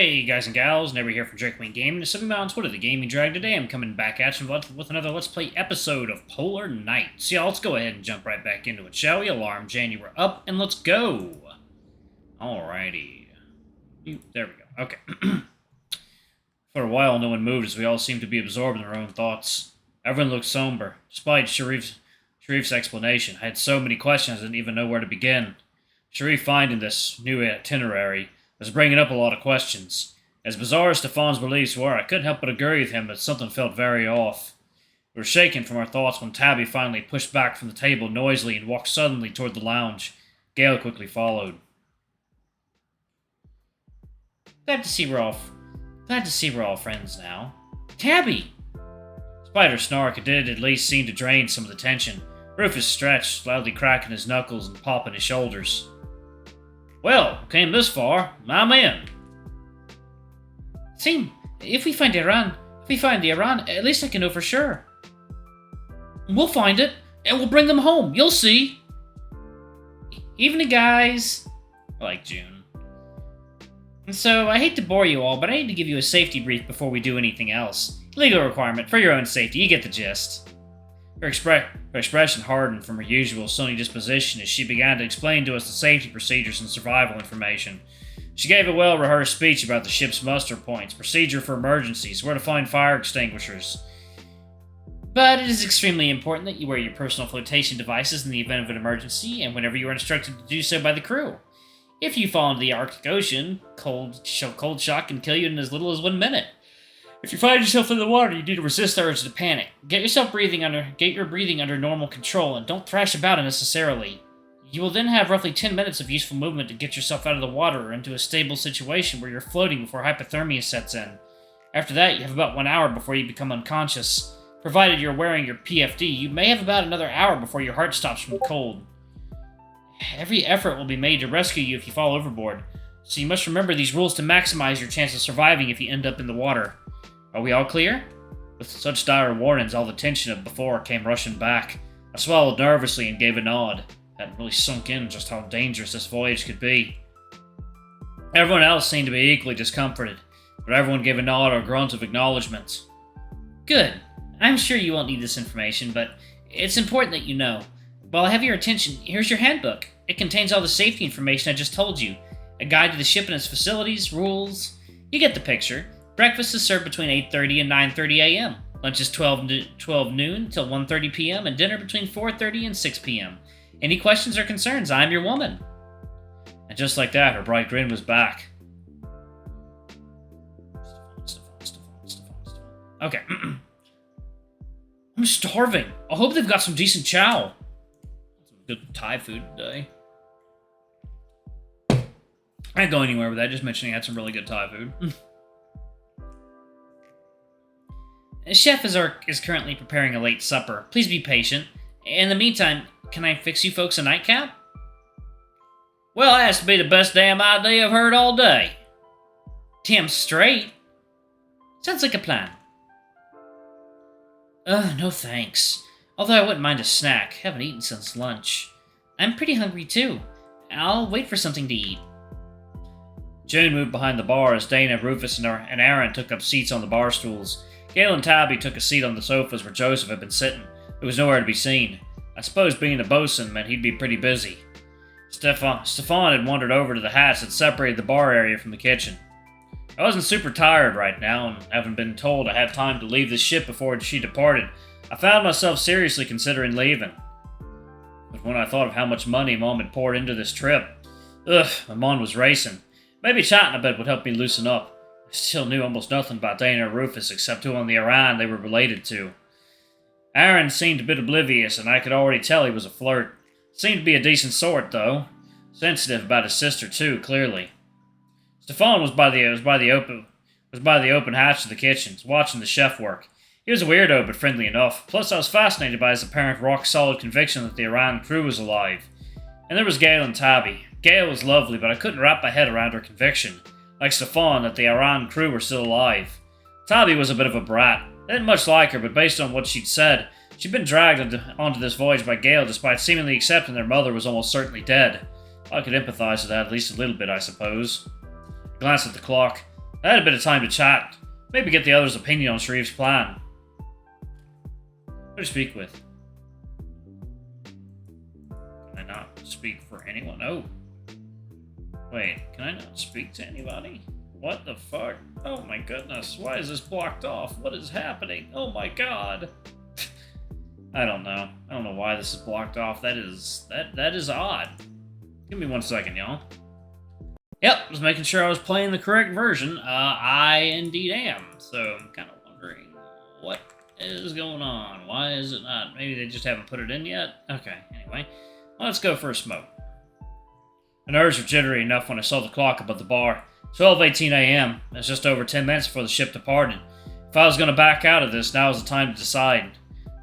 Hey guys and gals, Never here from Drake Wing Gaming. It's something on Twitter, the Gaming Drag. Today I'm coming back at you with another Let's Play episode of Polar Night. So y'all, let's go ahead and jump right back into it, shall we? Alarm January up, and let's go! Alrighty. There we go. Okay. For a while, no one moved as we all seemed to be absorbed in our own thoughts. Everyone looked somber. Despite Sharif's explanation, I had so many questions I didn't even know where to begin. Sharif finding this new itinerary was bringing up a lot of questions. As bizarre as Stefan's beliefs were, I couldn't help but agree with him that something felt very off. We were shaken from our thoughts when Tabby finally pushed back from the table noisily and walked suddenly toward the lounge. Gale quickly followed. Glad to see we're all friends now. Tabby! Despite her snark, it did at least seem to drain some of the tension. Rufus stretched, loudly cracking his knuckles and popping his shoulders. Well, came this far. I'm in. Same. If we find the Iran, at least I can know for sure. We'll find it, and we'll bring them home. You'll see. Evening, guys. I like June. And so, I hate to bore you all, but I need to give you a safety brief before we do anything else. Legal requirement, for your own safety, you get the gist. Her expression hardened from her usual sunny disposition as she began to explain to us the safety procedures and survival information. She gave a well-rehearsed speech about the ship's muster points, procedure for emergencies, where to find fire extinguishers. But it is extremely important that you wear your personal flotation devices in the event of an emergency, and whenever you are instructed to do so by the crew. If you fall into the Arctic Ocean, cold shock can kill you in as little as 1 minute. If you find yourself in the water, you need to resist the urge to panic. Get your breathing under normal control, and don't thrash about unnecessarily. You will then have roughly 10 minutes of useful movement to get yourself out of the water or into a stable situation where you're floating before hypothermia sets in. After that, you have about 1 hour before you become unconscious. Provided you're wearing your PFD, you may have about another hour before your heart stops from the cold. Every effort will be made to rescue you if you fall overboard, so you must remember these rules to maximize your chance of surviving if you end up in the water. Are we all clear? With such dire warnings, all the tension of before came rushing back. I swallowed nervously and gave a nod. Hadn't really sunk in just how dangerous this voyage could be. Everyone else seemed to be equally discomforted, but everyone gave a nod or grunt of acknowledgement. Good. I'm sure you won't need this information, but it's important that you know. While I have your attention, here's your handbook. It contains all the safety information I just told you. A guide to the ship and its facilities, rules. You get the picture. Breakfast is served between 8:30 and 9:30 a.m. Lunch is 12 noon till 1:30 p.m. and dinner between 4:30 and 6 p.m. Any questions or concerns? I'm your woman. And just like that, her bright grin was back. Stefan. Okay. I'm starving. I hope they've got some decent chow. Some good Thai food today. I didn't go anywhere with that, just mentioning I had some really good Thai food. The chef is currently preparing a late supper. Please be patient. In the meantime, can I fix you folks a nightcap? Well, that has to be the best damn idea I've heard all day. Damn straight. Sounds like a plan. No thanks. Although I wouldn't mind a snack. Haven't eaten since lunch. I'm pretty hungry too. I'll wait for something to eat. June moved behind the bar as Dana, Rufus, and Aaron took up seats on the bar stools. Gale and Tabby took a seat on the sofas where Joseph had been sitting. There was nowhere to be seen. I suppose being the bosun meant he'd be pretty busy. Stefan had wandered over to the hatch that separated the bar area from the kitchen. I wasn't super tired right now, and having been told I had time to leave the ship before she departed, I found myself seriously considering leaving. But when I thought of how much money Mom had poured into this trip, my mind was racing. Maybe chatting a bit would help me loosen up. I still knew almost nothing about Dana or Rufus except who on the Iran they were related to. Aaron seemed a bit oblivious, and I could already tell he was a flirt. Seemed to be a decent sort, though. Sensitive about his sister, too, clearly. Stefan was by the open hatch of the kitchen, watching the chef work. He was a weirdo, but friendly enough. Plus, I was fascinated by his apparent rock-solid conviction that the Iran crew was alive. And there was Gale and Tabby. Gale was lovely, but I couldn't wrap my head around her conviction. Like Stefan, that the Iran crew were still alive. Tabby was a bit of a brat. I didn't much like her, but based on what she'd said, she'd been dragged onto this voyage by Gale despite seemingly accepting their mother was almost certainly dead. I could empathize with that at least a little bit, I suppose. I glanced at the clock. I had a bit of time to chat. Maybe get the others' opinion on Sharif's plan. Who do you speak with? Can I not speak for anyone? Oh. Wait, can I not speak to anybody? What the fuck? Oh my goodness, why is this blocked off? What is happening? Oh my god. I don't know. I don't know why this is blocked off. That is odd. Give me 1 second, y'all. Yep, just making sure I was playing the correct version. I indeed am. So I'm kind of wondering what is going on. Why is it not? Maybe they just haven't put it in yet? Okay, anyway. Let's go for a smoke. My nerves were jittery enough when I saw the clock above the bar. 12:18 a.m. It's just over 10 minutes before the ship departed. If I was going to back out of this, now was the time to decide.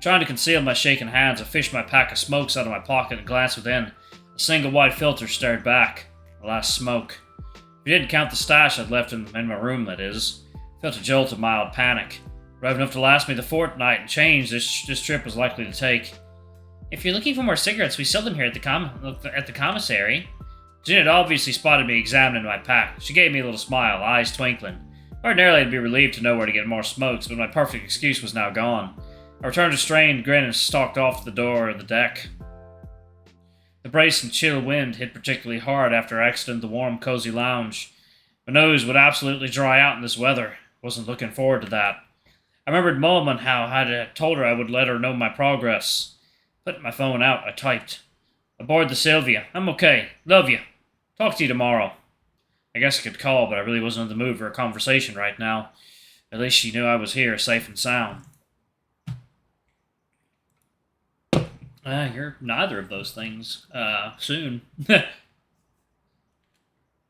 Trying to conceal my shaking hands, I fished my pack of smokes out of my pocket and glanced within. A single white filter stared back. The last smoke. If you didn't count the stash I'd left in my room, that is. I felt a jolt of mild panic. Ripe enough to last me the fortnight and change this trip was likely to take. If you're looking for more cigarettes, we sell them here at the commissary. Janet obviously spotted me examining my pack. She gave me a little smile, eyes twinkling. Ordinarily, I'd be relieved to know where to get more smokes, but my perfect excuse was now gone. I returned a strained grin and stalked off to the door of the deck. The bracing chill wind hit particularly hard after I exited the warm, cozy lounge. My nose would absolutely dry out in this weather. Wasn't looking forward to that. I remembered Mom and how I had told her I would let her know my progress. Putting my phone out, I typed. Aboard the Sylvia. I'm okay. Love you. Talk to you tomorrow. I guess I could call, but I really wasn't in the mood for a conversation right now. At least she knew I was here, safe and sound. You're neither of those things. Soon. I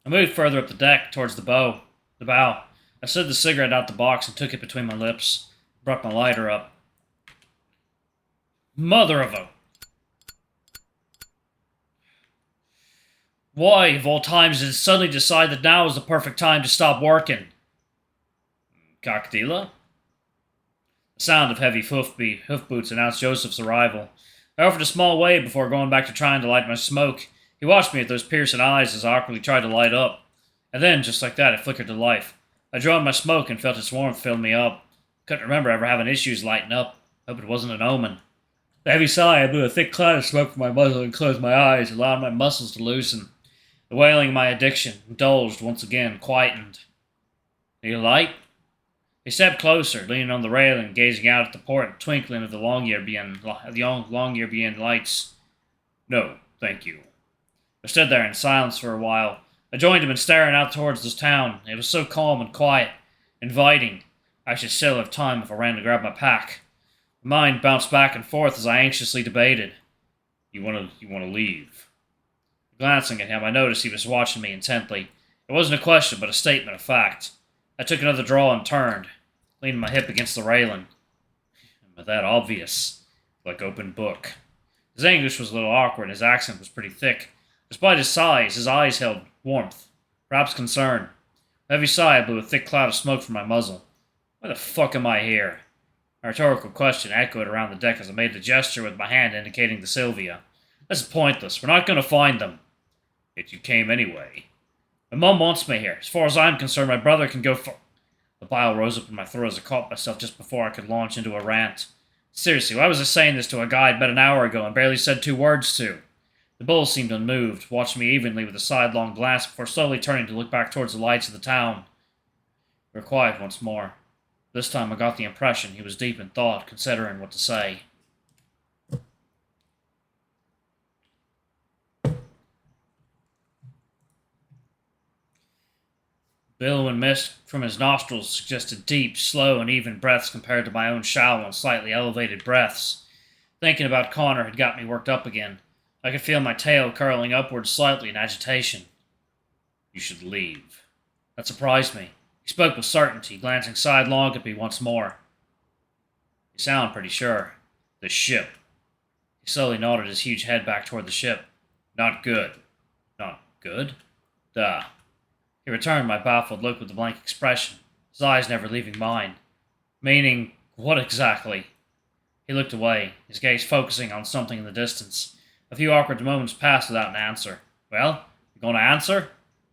moved further up the deck, towards the bow. I slid the cigarette out the box and took it between my lips. Brought my lighter up. Mother of a... Why, of all times, did it suddenly decide that now is the perfect time to stop working? Cockadilla? The sound of heavy hoof boots announced Joseph's arrival. I offered a small wave before going back to trying to light my smoke. He watched me with those piercing eyes as I awkwardly tried to light up. And then, just like that, it flickered to life. I drew on my smoke and felt its warmth fill me up. Couldn't remember ever having issues lighting up. Hope it wasn't an omen. With a heavy sigh, I blew a thick cloud of smoke from my muzzle and closed my eyes, allowing my muscles to loosen. The wailing of my addiction, indulged once again, quietened. Need a light? He stepped closer, leaning on the railing, gazing out at the port and twinkling of the long year beyond lights. No, thank you. I stood there in silence for a while. I joined him in staring out towards the town. It was so calm and quiet, inviting. I should still have time if I ran to grab my pack. My mind bounced back and forth as I anxiously debated. You want to leave? Glancing at him, I noticed he was watching me intently. It wasn't a question, but a statement of fact. I took another draw and turned, leaning my hip against the railing. But that obvious, like open book. His English was a little awkward, and his accent was pretty thick. Despite his size, his eyes held warmth, perhaps concern. With a heavy sigh, I blew a thick cloud of smoke from my muzzle. Why the fuck am I here? A rhetorical question echoed around the deck as I made the gesture with my hand indicating the Sylvia. This is pointless. We're not going to find them. Yet you came anyway. My mom wants me here. As far as I'm concerned, my brother can go for... The bile rose up in my throat as I caught myself just before I could launch into a rant. Seriously, why was I saying this to a guy I'd met an hour ago and barely said 2 words to? The bull seemed unmoved, watching me evenly with a sidelong glance before slowly turning to look back towards the lights of the town. We were quiet once more. This time I got the impression he was deep in thought, considering what to say. Billowing mist from his nostrils suggested deep, slow, and even breaths compared to my own shallow and slightly elevated breaths. Thinking about Connor had got me worked up again. I could feel my tail curling upwards slightly in agitation. You should leave. That surprised me. He spoke with certainty, glancing sidelong at me once more. You sound pretty sure. The ship. He slowly nodded his huge head back toward the ship. Not good. Not good? Duh. He returned my baffled look with a blank expression, his eyes never leaving mine. Meaning, what exactly? He looked away, his gaze focusing on something in the distance. A few awkward moments passed without an answer. Well, you going to answer?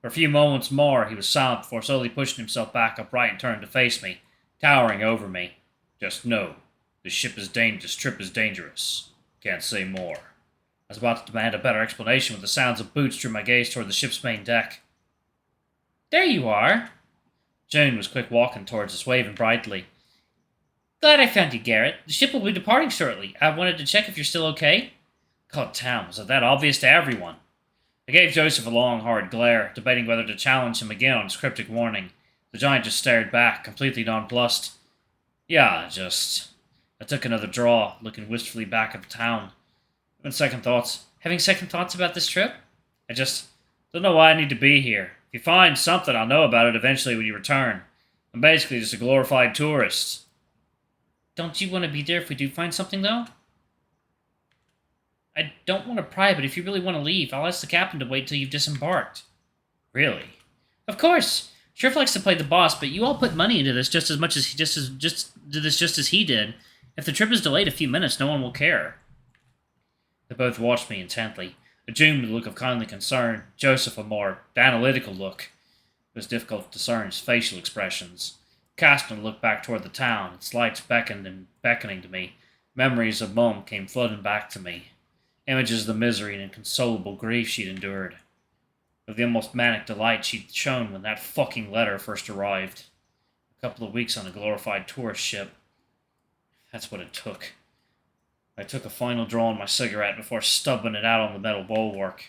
For a few moments more, he was silent before slowly pushing himself back upright and turning to face me, towering over me. Just know, this trip is dangerous. Can't say more. I was about to demand a better explanation when the sounds of boots drew my gaze toward the ship's main deck. There you are. June was quick walking towards us, waving brightly. Glad I found you, Garret. The ship will be departing shortly. I wanted to check if you're still okay. God damn, was it that obvious to everyone? I gave Joseph a long, hard glare, debating whether to challenge him again on his cryptic warning. The giant just stared back, completely nonplussed. Yeah, I took another draw, looking wistfully back at the town. Having second thoughts about this trip? I just don't know why I need to be here. If you find something, I'll know about it eventually when you return. I'm basically just a glorified tourist. Don't you want to be there if we do find something, though? I don't want to pry, but if you really want to leave, I'll ask the captain to wait till you've disembarked. Really? Of course. Sheriff likes to play the boss, but you all put money into this just as he did. If the trip is delayed a few minutes, no one will care. They both watched me intently. June with a look of kindly concern, Joseph a more analytical look. It was difficult to discern his facial expressions. Casting looked back toward the town, its lights beckoning to me. Memories of Mum came flooding back to me. Images of the misery and inconsolable grief she'd endured. Of the almost manic delight she'd shown when that fucking letter first arrived. A couple of weeks on a glorified tourist ship. That's what it took. I took a final draw on my cigarette before stubbing it out on the metal bulwark.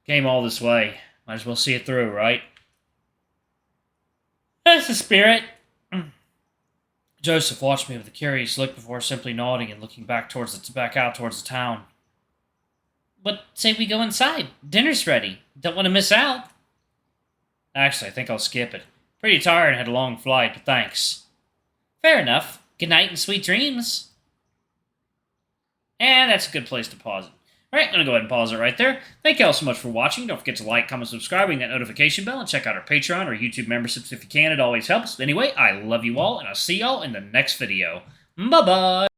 Came all this way. Might as well see it through, right? That's the spirit. Joseph watched me with a curious look before simply nodding and looking back out towards the town. But say we go inside. Dinner's ready. Don't want to miss out. Actually, I think I'll skip it. Pretty tired and had a long flight, but thanks. Fair enough. Good night and sweet dreams. And that's a good place to pause it. Alright, I'm going to go ahead and pause it right there. Thank you all so much for watching. Don't forget to like, comment, subscribe, and that notification bell, and check out our Patreon or YouTube memberships if you can. It always helps. Anyway, I love you all, and I'll see y'all in the next video. Bye-bye!